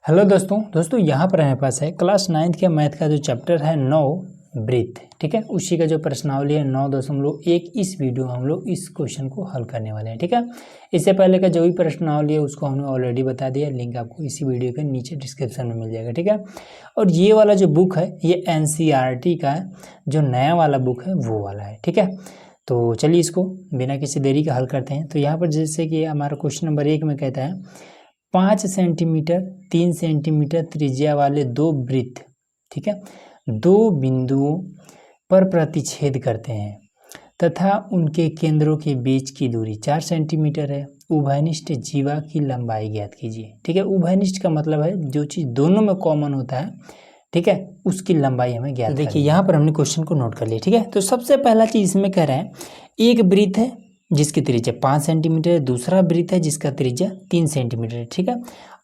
Hello दोस्तों यहाँ पर हमारे पास है क्लास 9th के मैथ का जो चैप्टर है 9 ब्रीथ। ठीक है, उसी का जो प्रश्नावली है 9.1 इस वीडियो में हम लोग इस क्वेश्चन को हल करने वाले हैं। ठीक है, इससे पहले का जो भी प्रश्नावली है उसको हमने ऑलरेडी बता दिया, लिंक आपको इसी वीडियो के नीचे डिस्क्रिप्शन में मिल जाएगा। ठीक है, और ये वाला जो बुक है ये NCERT का जो नया वाला बुक है वो वाला है। ठीक है, तो चलिए इसको बिना किसी देरी का हल करते हैं। तो यहाँ पर जैसे कि हमारा क्वेश्चन नंबर 1 में कहता है 5 सेंटीमीटर 3 सेंटीमीटर त्रिज्या वाले दो वृत्त, ठीक है, दो बिंदुओं पर प्रतिच्छेद करते हैं तथा उनके केंद्रों के बीच की दूरी 4 सेंटीमीटर है। उभयनिष्ठ जीवा की लंबाई ज्ञात कीजिए। ठीक है, उभयनिष्ठ का मतलब है जो चीज़ दोनों में कॉमन होता है, ठीक है, उसकी लंबाई हमें ज्ञात। तो देखिए यहाँ पर हमने क्वेश्चन को नोट कर लिया। ठीक है, तो सबसे पहला चीज़ इसमें कह रहे हैं एक वृत्त है जिसकी त्रिज्या 5 सेंटीमीटर है, दूसरा वृत्त है जिसका त्रिज्या 3 सेंटीमीटर है। ठीक है,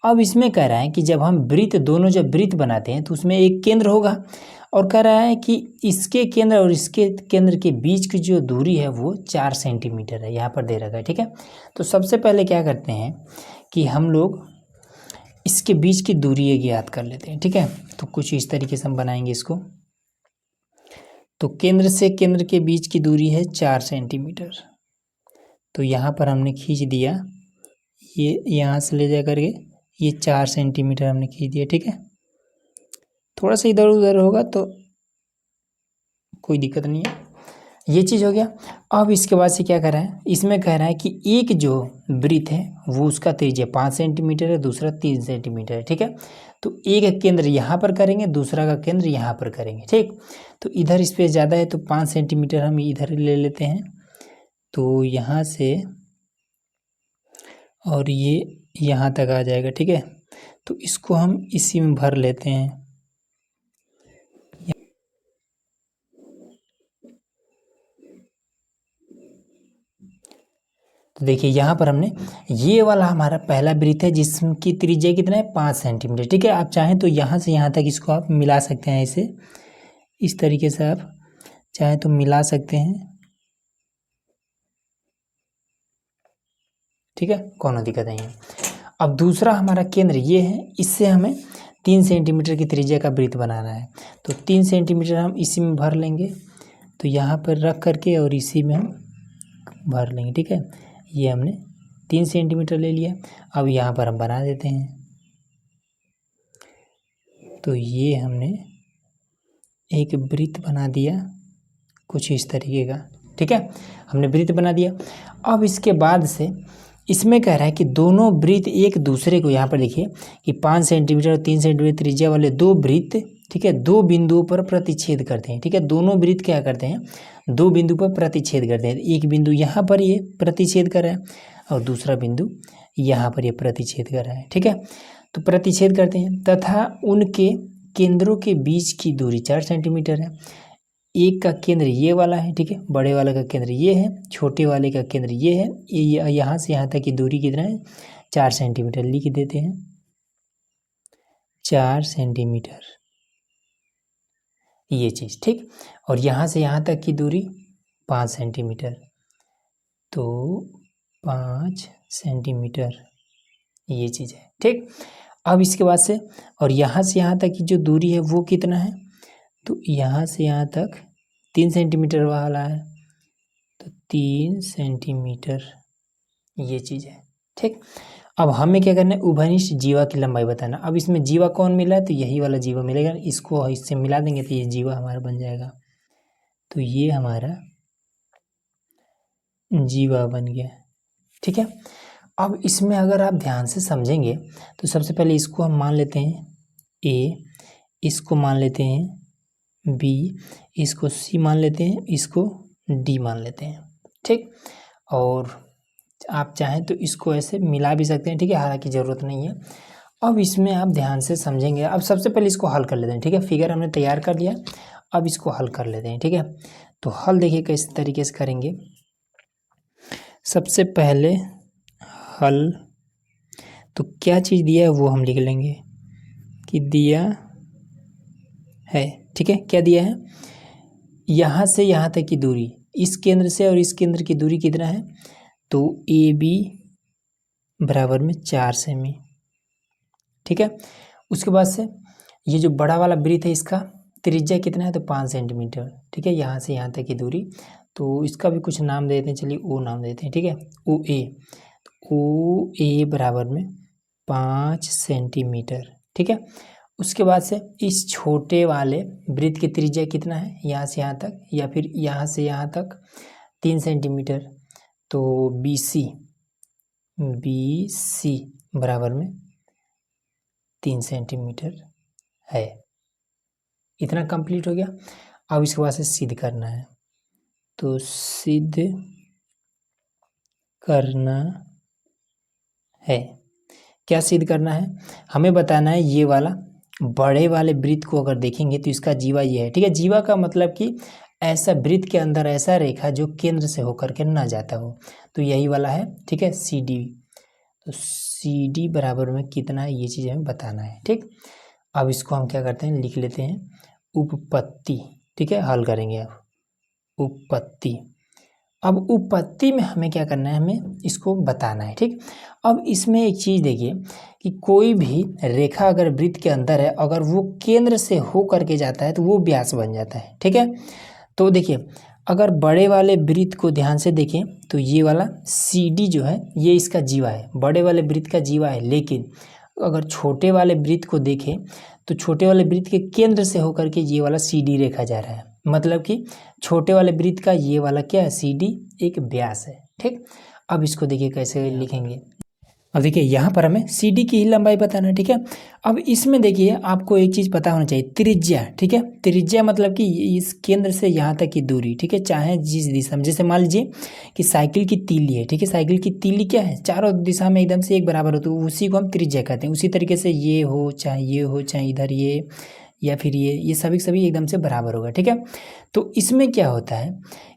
अब इसमें कह रहा है कि जब हम वृत्त दोनों जब वृत्त बनाते हैं तो उसमें एक केंद्र होगा और कह रहा है कि इसके केंद्र और इसके केंद्र के बीच की जो दूरी है वो 4 सेंटीमीटर है, यहाँ पर दे रखा है। ठीक है, तो सबसे पहले क्या करते हैं कि हम लोग इसके बीच की दूरी एक ज्ञात कर लेते हैं। ठीक है, तो कुछ इस तरीके से हम बनाएंगे इसको। तो केंद्र से केंद्र के बीच की दूरी है 4 सेंटीमीटर। तो यहाँ पर हमने खींच दिया, ये यहाँ से ले जा करके ये 4 सेंटीमीटर हमने खींच दिया। ठीक है, थोड़ा सा इधर उधर होगा तो कोई दिक्कत नहीं है, ये चीज़ हो गया। अब इसके बाद से क्या कर रहा है, इसमें कह रहा है कि एक जो वृत्त है वो उसका त्रिज्या 5 सेंटीमीटर है, दूसरा 3 सेंटीमीटर है। ठीक है, तो एक केंद्र यहाँ पर करेंगे, दूसरा का केंद्र यहाँ पर करेंगे। ठीक, तो इधर स्पेस ज़्यादा है तो 5 सेंटीमीटर हम इधर ले लेते हैं, तो यहाँ से और ये यहाँ तक आ जाएगा। ठीक है, तो इसको हम इसी में भर लेते हैं। तो देखिए यहाँ पर हमने ये वाला हमारा पहला वृत्त है जिसकी त्रिज्या कितना है 5 सेंटीमीटर। ठीक है, आप चाहें तो यहाँ से यहाँ तक इसको आप मिला सकते हैं, इसे इस तरीके से आप चाहें तो मिला सकते हैं। ठीक है, कोनो दिक्कत नहीं है। अब दूसरा हमारा केंद्र ये है, इससे हमें 3 सेंटीमीटर की त्रिज्या का वृत्त बनाना है, तो 3 सेंटीमीटर हम इसी में भर लेंगे, तो यहाँ पर रख करके और इसी में हम भर लेंगे। ठीक है, ये हमने 3 सेंटीमीटर ले लिया। अब यहाँ पर हम बना देते हैं, तो ये हमने एक वृत्त बना दिया कुछ इस तरीके का। ठीक है, हमने वृत्त बना दिया। अब इसके बाद से इसमें कह रहा है कि दोनों वृत्त एक दूसरे को, यहाँ पर देखिए कि 5 सेंटीमीटर और 3 सेंटीमीटर त्रिज्या वाले दो वृत्त, ठीक है, दो बिंदुओं पर प्रतिच्छेद करते हैं। ठीक है, दोनों वृत्त क्या करते हैं, दो बिंदु पर प्रतिच्छेद करते हैं। एक बिंदु यहाँ पर ये प्रतिच्छेद कर रहा है और दूसरा बिंदु यहाँ पर ये प्रतिच्छेद कर रहा है। ठीक है, तो प्रतिच्छेद करते हैं तथा उनके केंद्रों के बीच की दूरी 4 सेंटीमीटर है। एक का केंद्र ये वाला है, ठीक है, बड़े वाले का केंद्र ये है, छोटे वाले का केंद्र ये है। ये यहाँ से यहाँ तक की दूरी कितना है, 4 सेंटीमीटर लिख देते हैं, 4 सेंटीमीटर ये चीज़। ठीक, और यहाँ से यहाँ तक की दूरी 5 सेंटीमीटर, तो 5 सेंटीमीटर ये चीज़ है। ठीक, अब इसके बाद से और यहाँ से यहाँ तक की जो दूरी है वो कितना है, तो यहाँ से यहाँ तक 3 सेंटीमीटर वाला है, तो 3 सेंटीमीटर ये चीज़ है। ठीक, अब हमें क्या करना है, उभयनिष्ठ जीवा की लंबाई बताना। अब इसमें जीवा कौन मिला है, तो यही वाला जीवा मिलेगा, इसको इससे मिला देंगे तो ये जीवा हमारा बन जाएगा। तो ये हमारा जीवा बन गया। ठीक है, अब इसमें अगर आप ध्यान से समझेंगे तो सबसे पहले इसको हम मान लेते हैं A, इसको मान लेते हैं B, इसको C मान लेते हैं, इसको D मान लेते हैं। ठीक, और आप चाहें तो इसको ऐसे मिला भी सकते हैं। ठीक है, हालांकि ज़रूरत नहीं है। अब इसमें आप ध्यान से समझेंगे। अब सबसे पहले इसको हल कर लेते हैं। ठीक है, फिगर हमने तैयार कर लिया, अब इसको हल कर लेते हैं। ठीक है, तो हल देखिए किस तरीके से करेंगे। सबसे पहले हल, तो क्या चीज़ दिया है वो हम लिख लेंगे कि दिया है। ठीक है, क्या दिया है, यहाँ से यहाँ तक की दूरी, इस केंद्र से और इस केंद्र की दूरी कितना है, तो AB बराबर में 4 सेमी। ठीक है, उसके बाद से ये जो बड़ा वाला वृत्त है इसका त्रिज्या कितना है, तो 5 सेंटीमीटर, ठीक है। यहाँ से यहाँ तक की दूरी, तो इसका भी कुछ नाम देते हैं, चलिए ओ नाम देते हैं, ठीक है। ओ ए, ओ ए बराबर में 5 सेंटीमीटर, ठीक है। उसके बाद से इस छोटे वाले वृत्त की त्रिज्या कितना है, यहाँ से यहाँ तक या फिर यहाँ से यहाँ तक 3 सेंटीमीटर, तो बी सी बराबर में 3 सेंटीमीटर है। इतना कंप्लीट हो गया। अब इसके बाद से सिद्ध करना है, तो सिद्ध करना है। क्या सिद्ध करना है, हमें बताना है ये वाला बड़े वाले वृत्त को अगर देखेंगे तो इसका जीवा ये है, ठीक है। जीवा का मतलब कि ऐसा वृत्त के अंदर ऐसा रेखा जो केंद्र से होकर के ना जाता हो, तो यही वाला है, ठीक है, सी डी। तो सी डी बराबर में कितना है, ये चीज़ हमें बताना है, ठीक। अब इसको हम क्या करते हैं, लिख लेते हैं उपपत्ति, ठीक है, हल करेंगे अब उपपत्ति। अब उपपत्ति में हमें क्या करना है, हमें इसको बताना है, ठीक। अब इसमें एक चीज़ देखिए कि कोई भी रेखा अगर वृत्त के अंदर है, अगर वो केंद्र से हो करके जाता है तो वो व्यास बन जाता है, ठीक है। तो देखिए अगर बड़े वाले वृत्त को ध्यान से देखें तो ये वाला सी डी जो है ये इसका जीवा है, बड़े वाले वृत्त का जीवा है। लेकिन अगर छोटे वाले वृत्त को देखें तो छोटे वाले वृत्त के केंद्र से होकर के ये वाला सी डी रेखा जा रहा है, मतलब कि छोटे वाले वृत्त का ये वाला क्या है, सी डी एक व्यास है, ठीक। अब इसको देखिए कैसे लिखेंगे। अब देखिए यहाँ पर हमें सी डी की ही लंबाई बताना है, ठीक है। अब इसमें देखिए आपको एक चीज़ पता होना चाहिए, त्रिज्या, ठीक है। त्रिज्या मतलब कि इस केंद्र से यहाँ तक की दूरी, ठीक है, चाहे जिस दिशा में, जैसे मान लीजिए कि साइकिल की तीली है, ठीक है। साइकिल की तीली क्या है, चारों दिशा में एकदम से एक बराबर हो, तो उसी को हम त्रिज्या कहते हैं। उसी तरीके से ये हो चाहे इधर ये या फिर ये सभी सभी एकदम से बराबर होगा, ठीक है। तो इसमें क्या होता है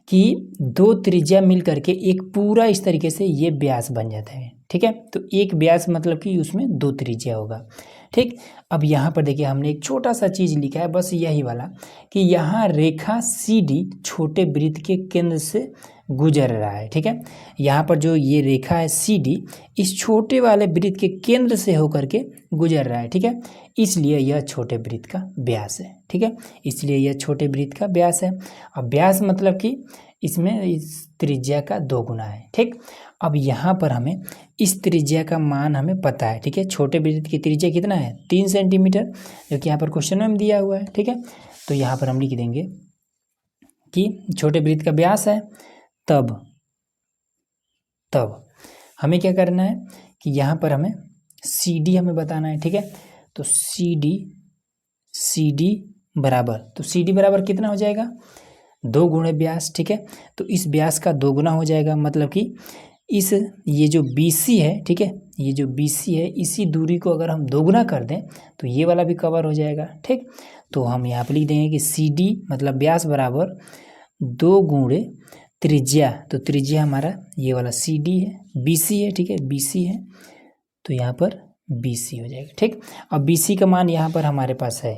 कि दो त्रिज्या मिल करके एक पूरा इस तरीके से ये व्यास बन जाता है, ठीक है। तो एक व्यास मतलब कि उसमें दो त्रिज्या होगा, ठीक। अब यहाँ पर देखिए हमने एक छोटा सा चीज़ लिखा है, बस यही वाला कि यहाँ रेखा सी डी छोटे वृत्त के केंद्र से गुजर रहा है, ठीक है। यहाँ पर जो ये रेखा है सी डी इस छोटे वाले वृत्त के केंद्र से होकर के गुजर रहा है, ठीक है। इसलिए यह छोटे वृत्त का व्यास है, ठीक है। इसलिए यह छोटे वृत्त का व्यास है। अब व्यास मतलब कि इसमें इस त्रिज्या का 2 गुना है, ठीक। अब यहाँ पर हमें इस त्रिज्या का मान हमें पता है, ठीक है। छोटे वृत्त की त्रिज्या कितना है, 3 सेंटीमीटर, जो कि यहाँ पर क्वेश्चन में दिया हुआ है, ठीक है। तो यहाँ पर हम लिख देंगे कि छोटे वृत्त का व्यास है, तब हमें क्या करना है कि यहाँ पर हमें सी डी हमें बताना है, ठीक है। तो सी डी बराबर, तो सी डी बराबर कितना हो जाएगा, 2 गुणे व्यास, ठीक है। तो इस व्यास का 2 गुना हो जाएगा, मतलब कि ये जो बी सी है, ठीक है, ये जो बी सी है इसी दूरी को अगर हम 2 गुना कर दें तो ये वाला भी कवर हो जाएगा, ठीक। तो हम यहाँ पर लिख देंगे कि सी डी मतलब व्यास बराबर 2 गुणे त्रिज्या, तो त्रिज्या हमारा ये वाला सी डी है, बी सी है, ठीक है, बी सी है, तो यहाँ पर बी सी हो जाएगा, ठीक। अब बी सी का मान यहाँ पर हमारे पास है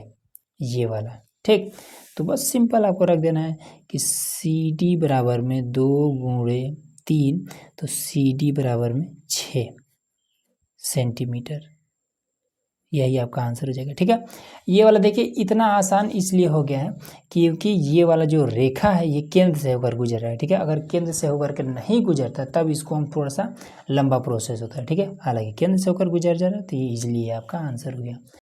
ये वाला, ठीक। तो बस सिंपल आपको रख देना है कि सी डी बराबर में 2 गुणे 3, तो सी डी बराबर में 6 सेंटीमीटर, यही आपका आंसर हो जाएगा, ठीक है। ये वाला देखिए इतना आसान इसलिए हो गया है क्योंकि ये वाला जो रेखा है ये केंद्र से होकर गुजर रहा है, ठीक है। अगर केंद्र से होकर के नहीं गुजरता तब इसको हम थोड़ा सा लंबा प्रोसेस होता है, ठीक है। हालांकि केंद्र से होकर गुजर जा रहा है तो ये इजीली आपका आंसर हो गया।